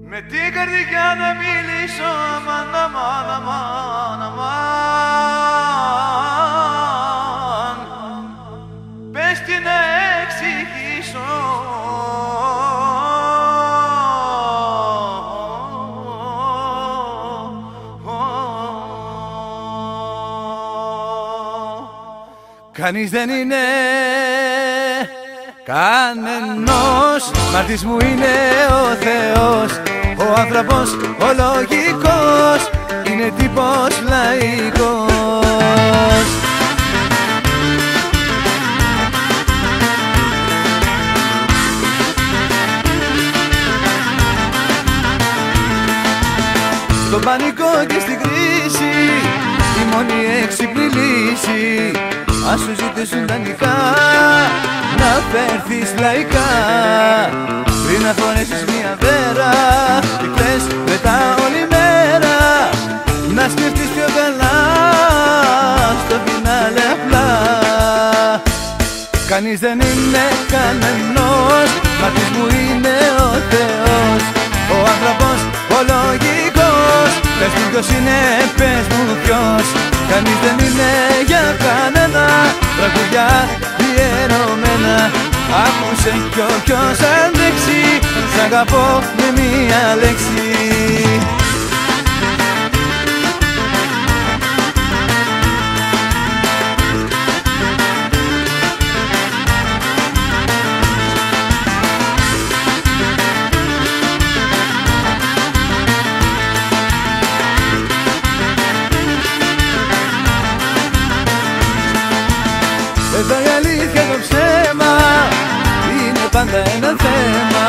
Με την καρδιά να μιλήσω, αμάν, αμάν, αμάν, αμάν. Πες τι να εξηγήσω. Κανείς δεν είναι κανενός, μάρτης μου είναι ο Θεός. Ο άνθρωπος ο λογικός είναι τύπος λαϊκός. Στον πανικό και στην κρίση η μόνη έξυπνη λύση, ας σου ζητήσουν δανεικά να φέρθεις λαϊκά. Πριν να φορέσεις μια βέρα και κλαις μετά όλη μέρα, να σκεφτείς πιο καλά στο φινάλε απλά. Κανείς δεν είναι κανενός, μάρτης μου είναι ο Θεός. Ο άνθρωπος ο λογικός, πες μου ποιος είναι, πες μου ποιος. Κανείς δεν είναι για κανένα, τραγουδιά διαιρωμένα. Άκουσε κι όποιος αντέξει, σ' αγαπώ με μία λέξη. Εδώ η αλήθεια το ψέμα είναι πάντα ένα θέμα.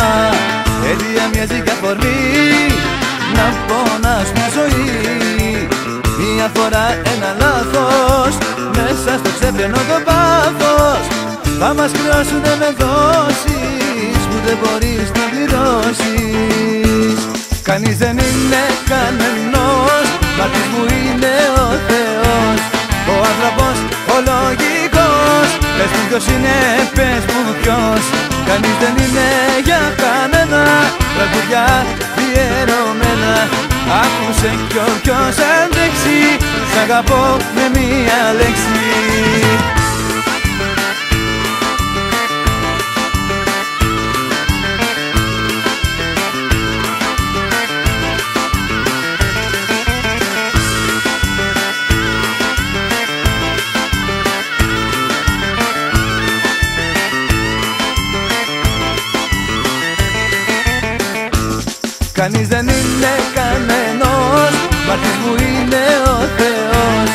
Αιτία μοιάζει κι αφορμή να πονάς μια ζωή. Μια φορά ένα λάθος μέσα στο ξέπλαινο το πάθος θα μας κρυώσουνε με δόσεις που δεν μπορείς να πληρώσεις. Κανείς δεν είναι κανενός, μάρτης μου είναι ο Θεός. Ο άνθρωπος ο λογικός, πες μου ποιος είναι, πες μου ποιος. Κανείς δεν είναι για κανένα, τραγουδιά διαιρωμένα. Άκουσε κι όποιος αντέξει, σ' αγαπώ με μία λέξη. Κανείς δεν είναι κανενός, μάρτης μου είναι ο Θεός.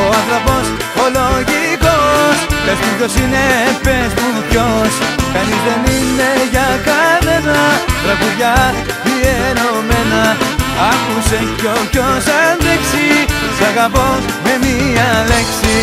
Ο άνθρωπος ο λογικός, πες μου ποιος είναι, πες μου ποιος. Κανείς δεν είναι για κανένα, τραγουδιά διαιρωμένα. Άκουσε κι όποιος αντέξει, σ' αγαπώ με μία λέξη.